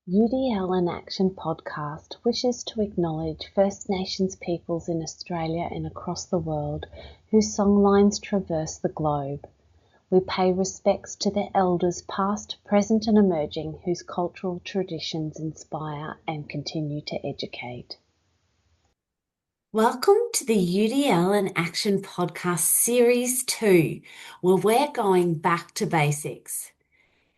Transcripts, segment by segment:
UDL in Action podcast wishes to acknowledge First Nations peoples in Australia and across the world whose songlines traverse the globe. We pay respects to their elders past, present and emerging whose cultural traditions inspire and continue to educate. Welcome to the UDL in Action podcast series 2, where we're going back to basics.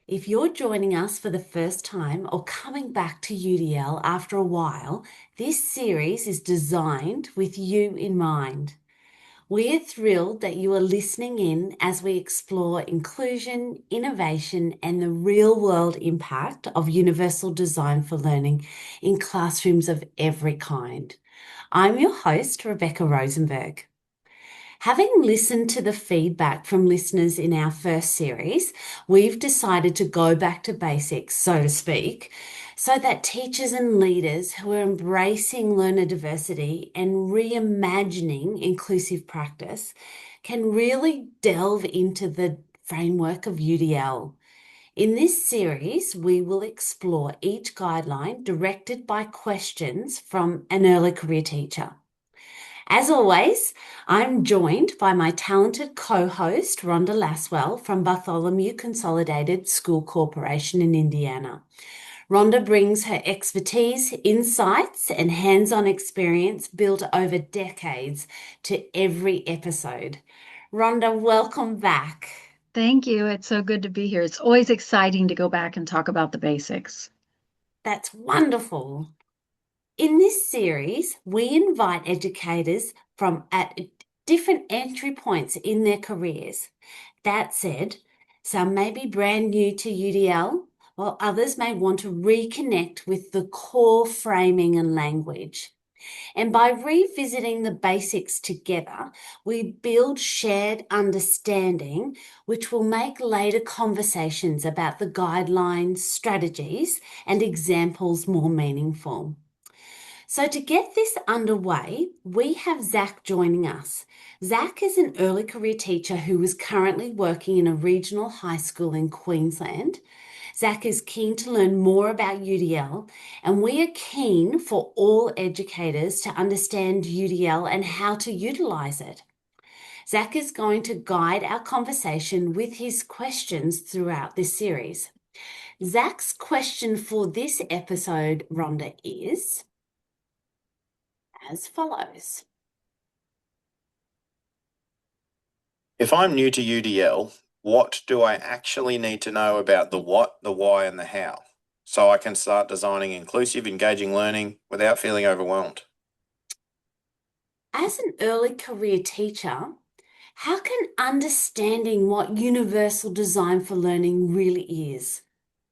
If you're joining us for the first time or coming back to UDL after a while, this series is designed with you in mind. We are thrilled that you are listening in as we explore inclusion, innovation, and the real-world impact of universal design for learning in classrooms of every kind. I'm your host, Rebecca Rosenberg. Having listened to the feedback from listeners in our first series, we've decided to go back to basics, so to speak, so that teachers and leaders who are embracing learner diversity and reimagining inclusive practice can really delve into the framework of UDL. In this series, we will explore each guideline directed by questions from an early career teacher. As always, I'm joined by my talented co-host, Rhonda Laswell from Bartholomew Consolidated School Corporation in Indiana. Rhonda brings her expertise, insights, and hands-on experience built over decades to every episode. Rhonda, welcome back. Thank you. It's so good to be here. It's always exciting to go back and talk about the basics. That's wonderful. In this series, we invite educators from at different entry points in their careers. That said, some may be brand new to UDL, while others may want to reconnect with the core framing and language. And by revisiting the basics together, we build shared understanding, which will make later conversations about the guidelines, strategies, and examples more meaningful. So to get this underway, we have Zach joining us. Zach is an early career teacher who is currently working in a regional high school in Queensland. Zach is keen to learn more about UDL, and we are keen for all educators to understand UDL and how to utilise it. Zach is going to guide our conversation with his questions throughout this series. Zach's question for this episode, Rhonda, is as follows. If I'm new to UDL, what do I actually need to know about the what, the why, and the how, so I can start designing inclusive, engaging learning without feeling overwhelmed? As an early career teacher, how can understanding what universal design for learning really is,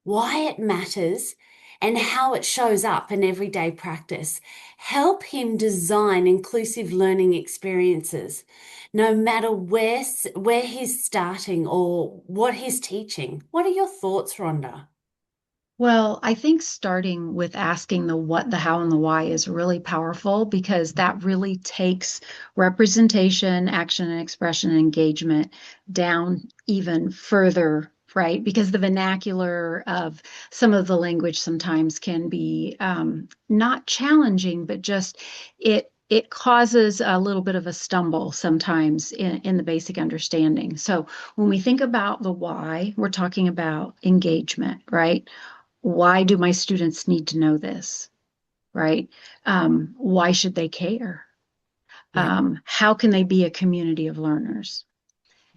why it matters, and how it shows up in everyday practice help him design inclusive learning experiences, no matter where he's starting or what he's teaching? What are your thoughts, Rhonda? Well, I think starting with asking the what, the how, and the why is really powerful because that really takes representation, action, and expression and engagement down even further, right? Because the vernacular of some of the language sometimes can be not challenging, but just it causes a little bit of a stumble sometimes in the basic understanding. So when we think about the why, we're talking about engagement, right? Why do my students need to know this, right? Why should they care? How can they be a community of learners?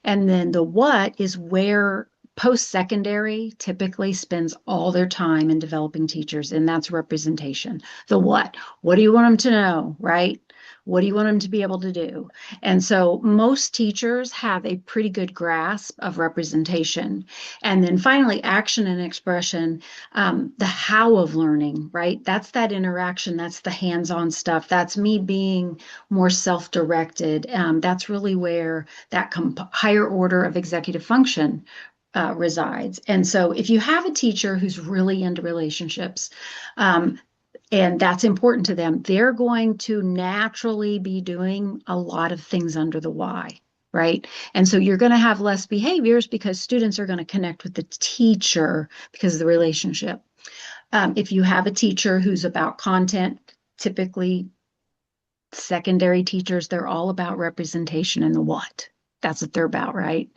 And then the what is where post-secondary typically spends all their time in developing teachers, and that's representation. The what do you want them to know, right? What do you want them to be able to do? And so most teachers have a pretty good grasp of representation. And then finally, action and expression, the how of learning, right? That's that interaction. That's the hands-on stuff. That's me being more self-directed. That's really where that higher order of executive function resides. And so if you have a teacher who's really into relationships, and that's important to them, they're going to naturally be doing a lot of things under the why, right? And so you're going to have less behaviors because students are going to connect with the teacher because of the relationship. If you have a teacher who's about content, typically secondary teachers, they're all about representation and the what. That's what they're about, right?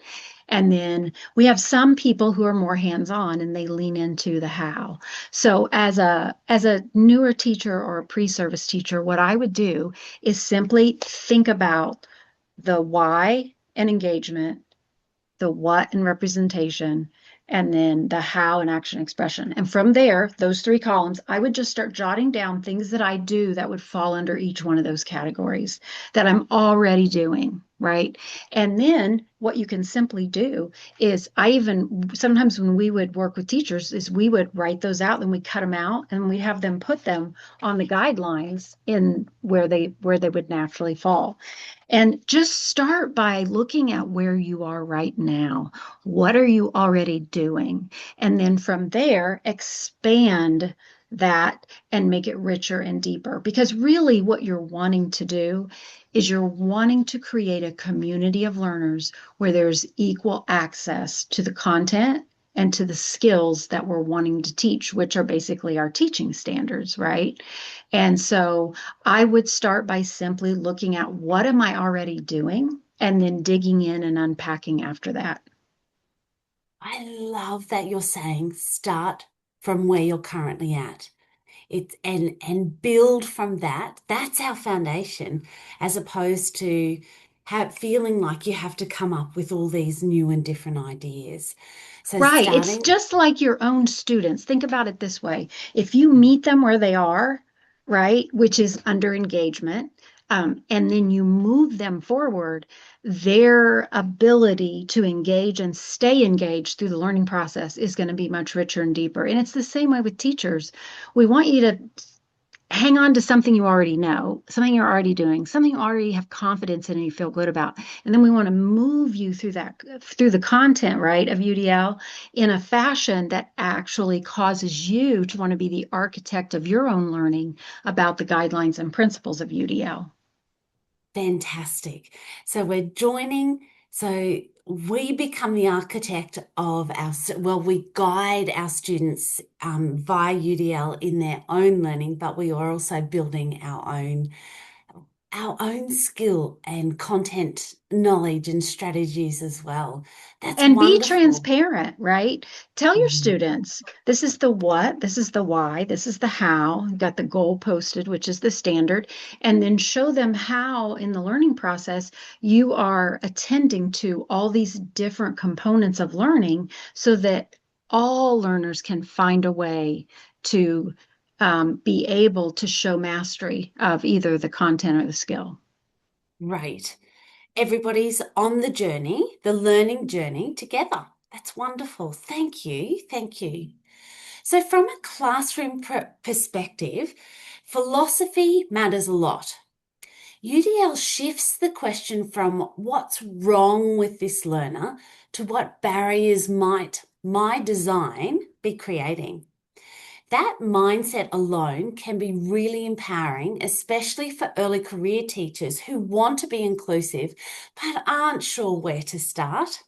And then we have some people who are more hands-on and they lean into the how. So as a newer teacher or a pre-service teacher, what I would do is simply think about the why and engagement, the what and representation, and then the how and action expression. And from there, those three columns, I would just start jotting down things that I do that would fall under each one of those categories that I'm already doing, right? And then what you can simply do is I even sometimes when we would work with teachers is we would write those out and we cut them out and we have them put them on the guidelines in where they would naturally fall. And just start by looking at where you are right now. What are you already doing? And then from there, expand that and make it richer and deeper. Because really, what you're wanting to do is you're wanting to create a community of learners where there's equal access to the content and to the skills that we're wanting to teach, which are basically our teaching standards, right? And so I would start by simply looking at what am I already doing and then digging in and unpacking after that. I love that you're saying start from where you're currently at. It's and build from that. That's our foundation, as opposed to feeling like you have to come up with all these new and different ideas. So Right. It's starting, just like your own students. Think about it this way. If you meet them where they are, right, which is under engagement, and then you move them forward, their ability to engage and stay engaged through the learning process is going to be much richer and deeper. And it's the same way with teachers. We want you to hang on to something you already know, something you're already doing, something you already have confidence in and you feel good about. And then we want to move you through that, through the content, right, of UDL in a fashion that actually causes you to want to be the architect of your own learning about the guidelines and principles of UDL. fantastic. So we're joining. So we become the architect of we guide our students via UDL in their own learning, but we are also building our own skill and content knowledge and strategies as well. That's And be wonderful. transparent, right? Tell your Mhm. students, this is the what, this is the why, this is the how. You've got the goal posted, which is the standard, and then show them how in the learning process you are attending to all these different components of learning so that all learners can find a way to be able to show mastery of either the content or the skill. Right. Everybody's on the journey, the learning journey together. That's wonderful. Thank you. Thank you. So, from a classroom perspective, philosophy matters a lot. UDL shifts the question from what's wrong with this learner to what barriers might my design be creating. That mindset alone can be really empowering, especially for early career teachers who want to be inclusive but aren't sure where to start.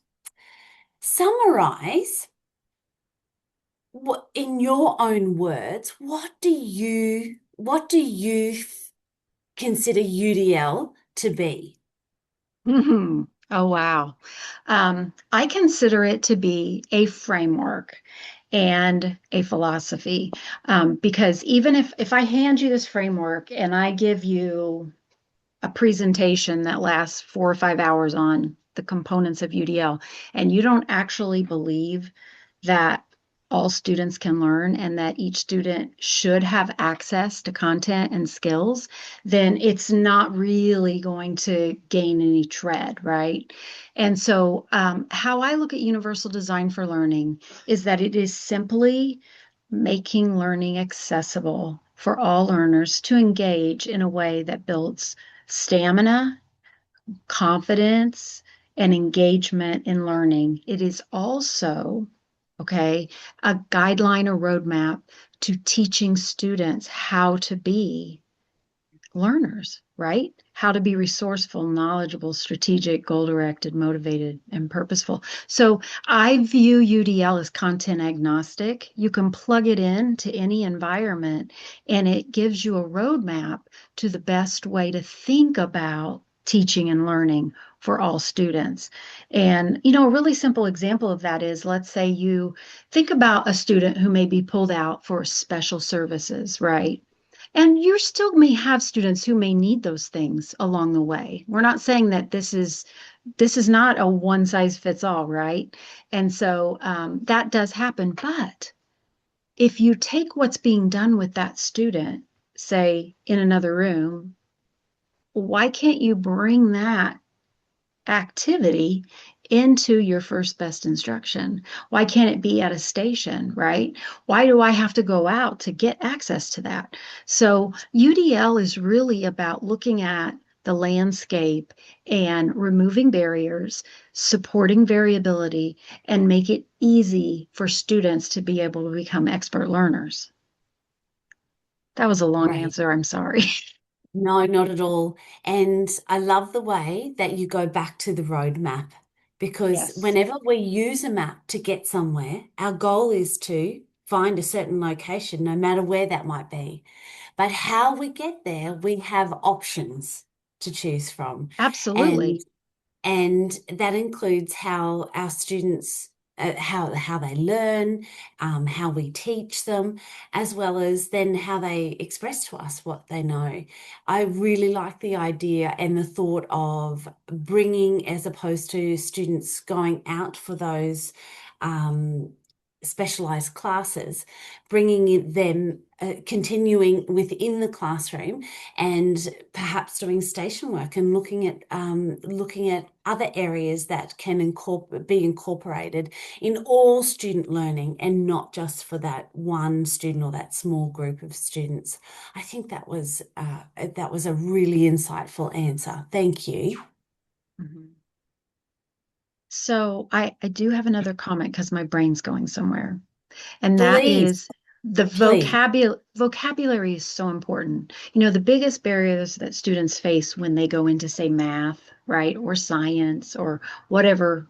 Summarize in your own words, what do you consider UDL to be? Mhm. Oh, wow. I consider it to be a framework and a philosophy. Because even if I hand you this framework and I give you a presentation that lasts 4 or 5 hours on the components of UDL, and you don't actually believe that all students can learn and that each student should have access to content and skills, then it's not really going to gain any tread, right? And so, how I look at universal design for learning is that it is simply making learning accessible for all learners to engage in a way that builds stamina, confidence, and engagement in learning. It is also, okay, a guideline or roadmap to teaching students how to be learners, right? How to be resourceful, knowledgeable, strategic, goal-directed, motivated, and purposeful. So I view UDL as content agnostic. You can plug it in to any environment, and it gives you a roadmap to the best way to think about teaching and learning for all students. And, a really simple example of that is, let's say you think about a student who may be pulled out for special services, right? And you still may have students who may need those things along the way. We're not saying that this is not a one size fits all, right? And so that does happen. But if you take what's being done with that student, say in another room, why can't you bring that activity into your first best instruction? Why can't it be at a station, right? Why do I have to go out to get access to that? So UDL is really about looking at the landscape and removing barriers, supporting variability, and make it easy for students to be able to become expert learners. That was a long Great. answer. I'm sorry. No, not at all. And I love the way that you go back to the roadmap because Yes, whenever we use a map to get somewhere, our goal is to find a certain location, no matter where that might be. But how we get there, we have options to choose from. And absolutely. and that includes how our students how they learn, how we teach them, as well as then how they express to us what they know. I really like the idea and the thought of bringing, as opposed to students going out for those specialized classes, bringing them continuing within the classroom and perhaps doing station work and looking at other areas that can be incorporated in all student learning and not just for that one student or that small group of students. I think that was a really insightful answer. Thank you. Mhm. So I do have another comment because my brain's going somewhere. And that Please, is the please. vocabulary is so important. The biggest barriers that students face when they go into, say, math, right, or science or whatever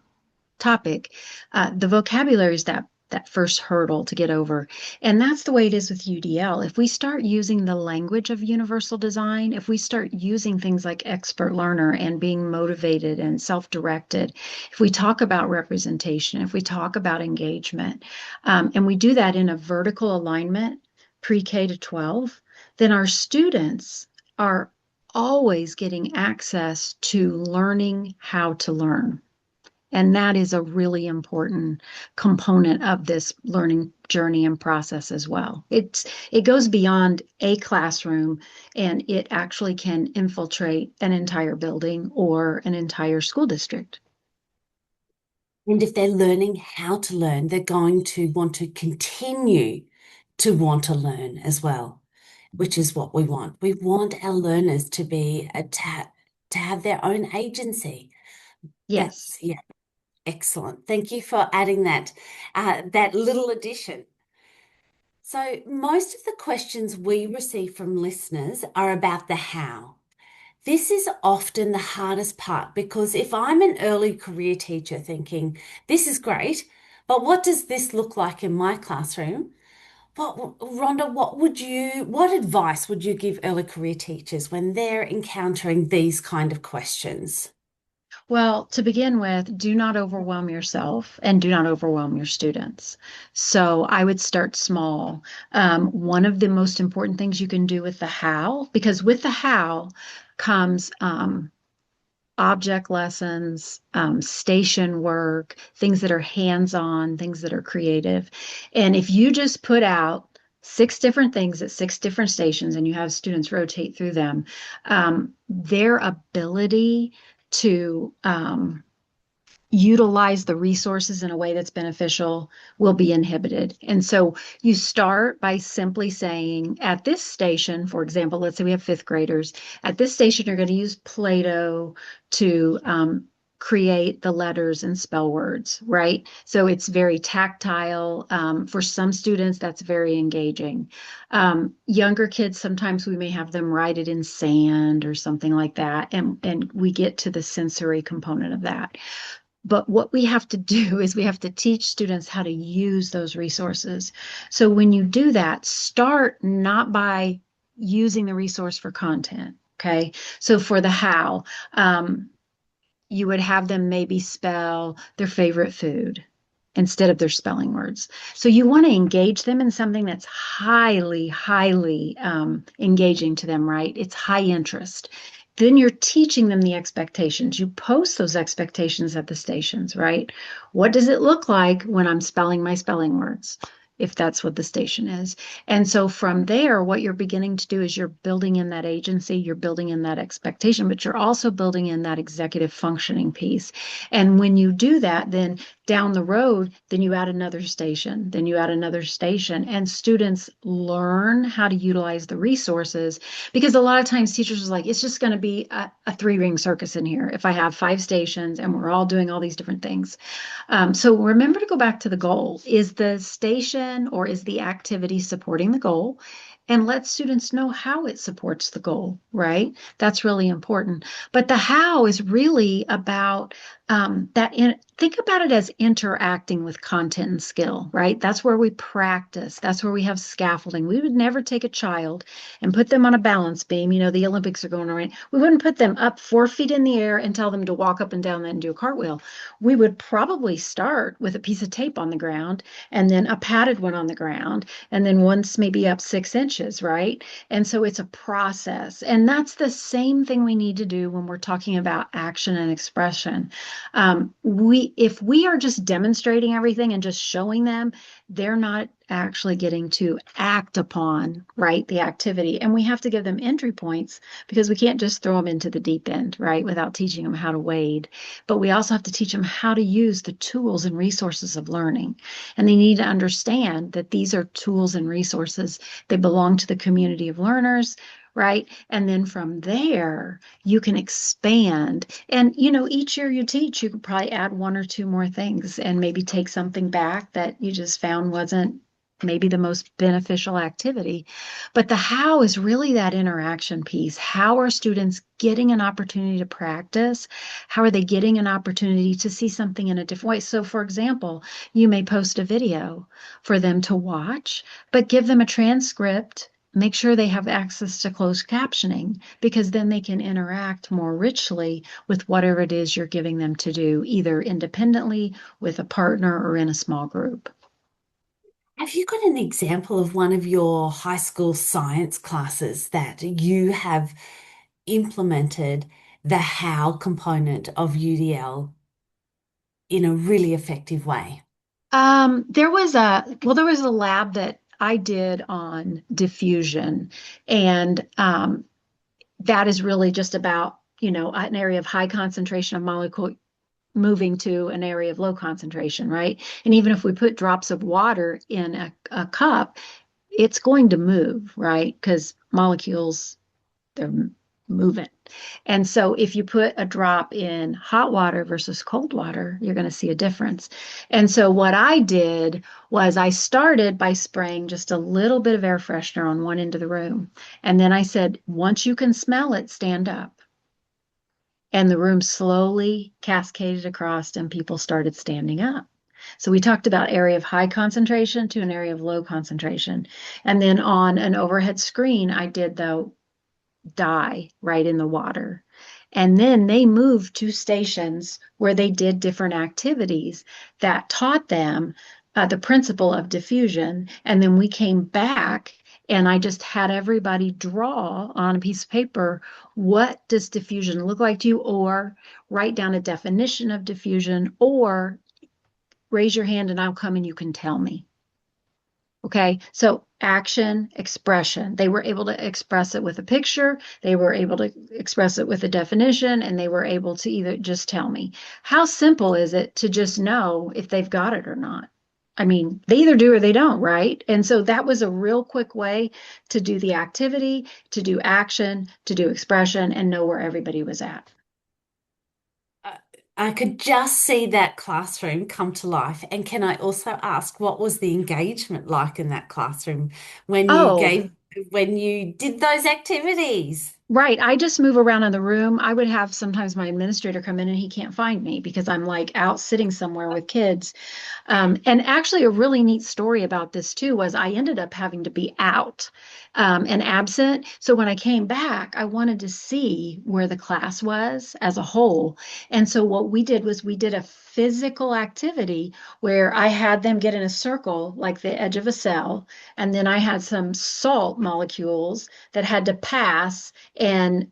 topic, the vocabulary is that first hurdle to get over. And that's the way it is with UDL. If we start using the language of universal design, if we start using things like expert learner and being motivated and self-directed, if we talk about representation, if we talk about engagement, and we do that in a vertical alignment, pre-K to 12, then our students are always getting access to learning how to learn. And that is a really important component of this learning journey and process as well. It goes beyond a classroom, and it actually can infiltrate an entire building or an entire school district. And if they're learning how to learn, they're going to want to continue to want to learn as well, which is what we want. We want our learners to be to have their own agency. Yes. That's, yeah, excellent. Thank you for adding that little addition. So most of the questions we receive from listeners are about the how. This is often the hardest part because if I'm an early career teacher thinking, this is great, but what does this look like in my classroom? Rhonda, what advice would you give early career teachers when they're encountering these kind of questions? Well, to begin with, do not overwhelm yourself and do not overwhelm your students. So I would start small. One of the most important things you can do with the how, because with the how comes object lessons, station work, things that are hands-on, things that are creative. And if you just put out 6 different things at 6 different stations and you have students rotate through them, their ability to utilize the resources in a way that's beneficial will be inhibited. And so you start by simply saying, at this station, for example, let's say we have fifth graders, at this station, you're going to use Play-Doh to create the letters and spell words, right? So it's very tactile. For some students, that's very engaging. Younger kids, sometimes we may have them write it in sand or something like that, and we get to the sensory component of that. But what we have to do is we have to teach students how to use those resources. So when you do that, start not by using the resource for content. Okay. So for the how, you would have them maybe spell their favorite food instead of their spelling words. So you want to engage them in something that's highly, highly engaging to them, right? It's high interest. Then you're teaching them the expectations. You post those expectations at the stations, right? What does it look like when I'm spelling my spelling words? If that's what the station is. And so from there, what you're beginning to do is you're building in that agency, you're building in that expectation, but you're also building in that executive functioning piece. And when you do that, then down the road, then you add another station, then you add another station, and students learn how to utilize the resources, because a lot of times teachers are like, it's just going to be a three-ring circus in here if I have 5 stations and we're all doing all these different things. So remember to go back to the goal. Is the station or is the activity supporting the goal? And let students know how it supports the goal, right? That's really important. But the how is really about think about it as interacting with content and skill, right? That's where we practice. That's where we have scaffolding. We would never take a child and put them on a balance beam. You know, the Olympics are going on, right? We wouldn't put them up 4 feet in the air and tell them to walk up and down that and do a cartwheel. We would probably start with a piece of tape on the ground and then a padded one on the ground, and then once maybe up 6 inches, right? And so it's a process. And that's the same thing we need to do when we're talking about action and expression. If we are just demonstrating everything and just showing them, they're not actually getting to act upon, right, the activity. And we have to give them entry points, because we can't just throw them into the deep end, right, without teaching them how to wade. But we also have to teach them how to use the tools and resources of learning. And they need to understand that these are tools and resources. They belong to the community of learners, right? And then from there, you can expand. And, you know, each year you teach, you could probably add 1 or 2 more things and maybe take something back that you just found wasn't maybe the most beneficial activity. But the how is really that interaction piece. How are students getting an opportunity to practice? How are they getting an opportunity to see something in a different way? So, for example, you may post a video for them to watch, but give them a transcript. Make sure they have access to closed captioning, because then they can interact more richly with whatever it is you're giving them to do, either independently, with a partner, or in a small group. Have you got an example of one of your high school science classes that you have implemented the how component of UDL in a really effective way? There was a lab that I did on diffusion, and that is really just about, you know, an area of high concentration of molecule moving to an area of low concentration, right? And even if we put drops of water in a cup, it's going to move, right? Because molecules, they're moving. And so if you put a drop in hot water versus cold water, you're going to see a difference. And so what I did was I started by spraying just a little bit of air freshener on one end of the room. And then I said, once you can smell it, stand up. And the room slowly cascaded across and people started standing up. So we talked about area of high concentration to an area of low concentration. And then on an overhead screen, I did the dye right in the water. And then they moved to stations where they did different activities that taught them the principle of diffusion. And then we came back and I just had everybody draw on a piece of paper, what does diffusion look like to you? Or write down a definition of diffusion, or raise your hand and I'll come and you can tell me. Okay, so action, expression. They were able to express it with a picture, they were able to express it with a definition, and they were able to either just tell me. How simple is it to just know if they've got it or not? I mean, they either do or they don't, right? And so that was a real quick way to do the activity, to do action, to do expression, and know where everybody was at. I could just see that classroom come to life. And can I also ask, what was the engagement like in that classroom when you Oh, gave, when you did those activities? right. I just move around in the room. I would have sometimes my administrator come in and he can't find me because I'm like out sitting somewhere with kids. And actually, a really neat story about this too was I ended up having to be out and absent. So when I came back, I wanted to see where the class was as a whole. And so what we did was we did a physical activity where I had them get in a circle, like the edge of a cell, and then I had some salt molecules that had to pass and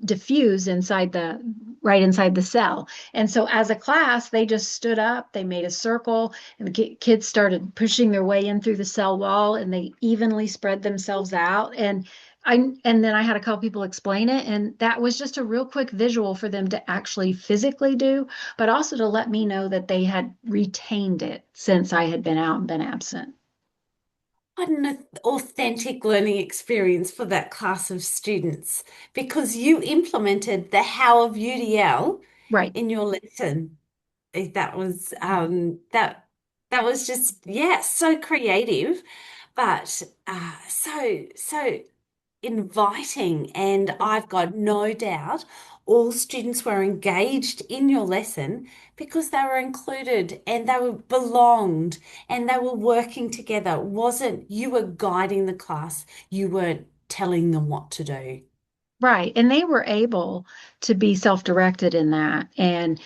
diffuse inside the right inside the cell. And so as a class, they just stood up, they made a circle, and the kids started pushing their way in through the cell wall, and they evenly spread themselves out. And then I had a couple people explain it, and that was just a real quick visual for them to actually physically do, but also to let me know that they had retained it since I had been out and been absent. What an authentic learning experience for that class of students because you implemented the how of UDL Right. in your lesson. That was that was just so creative, but so inviting, and I've got no doubt all students were engaged in your lesson because they were included and they were belonged and they were working together. It wasn't you were guiding the class, you weren't telling them what to do. Right. And they were able to be self-directed in that. And,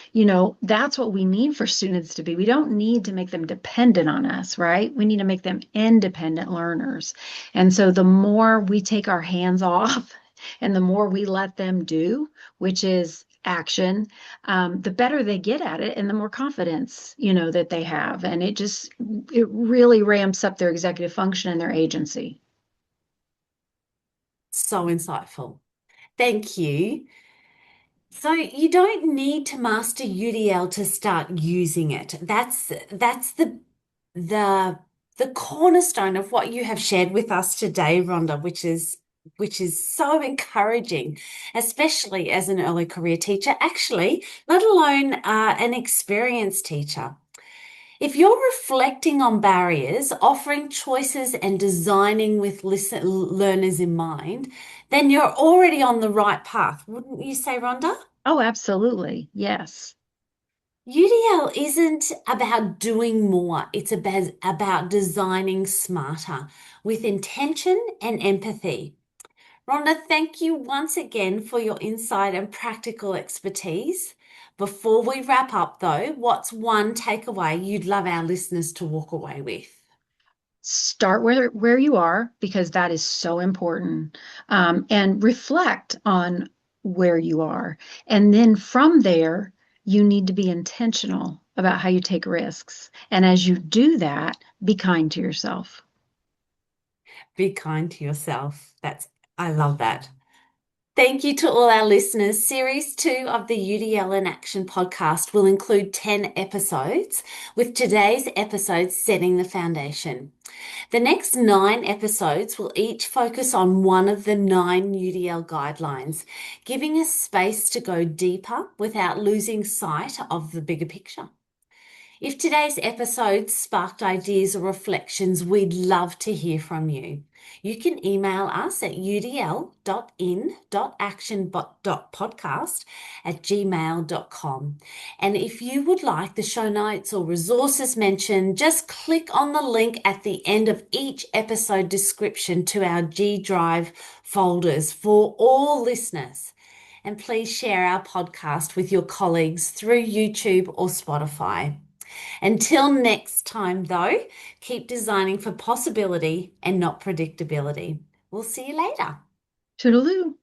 that's what we need for students to be. We don't need to make them dependent on us, right? We need to make them independent learners. And so the more we take our hands off and the more we let them do, which is action, the better they get at it and the more confidence, that they have. And it really ramps up their executive function and their agency. So insightful. Thank you. So you don't need to master UDL to start using it. That's the the cornerstone of what you have shared with us today, Rhonda, which is so encouraging, especially as an early career teacher, actually, let alone an experienced teacher. If you're reflecting on barriers, offering choices and designing with learners in mind, then you're already on the right path, wouldn't you say, Rhonda? Oh, absolutely. Yes. UDL isn't about doing more, it's about designing smarter with intention and empathy. Rhonda, thank you once again for your insight and practical expertise. Before we wrap up, though, what's one takeaway you'd love our listeners to walk away with? Start where you are because that is so important, and reflect on where you are, and then from there you need to be intentional about how you take risks, and as you do that, be kind to yourself. Be kind to yourself. I love that. Thank you to all our listeners. Series 2 of the UDL in Action podcast will include 10 episodes, with today's episode setting the foundation. The next 9 episodes will each focus on one of the 9 UDL guidelines, giving us space to go deeper without losing sight of the bigger picture. If today's episode sparked ideas or reflections, we'd love to hear from you. You can email us at udl.in.action.podcast@gmail.com. And if you would like the show notes or resources mentioned, just click on the link at the end of each episode description to our G Drive folders for all listeners. And please share our podcast with your colleagues through YouTube or Spotify. Until next time, though, keep designing for possibility and not predictability. We'll see you later. Toodaloo.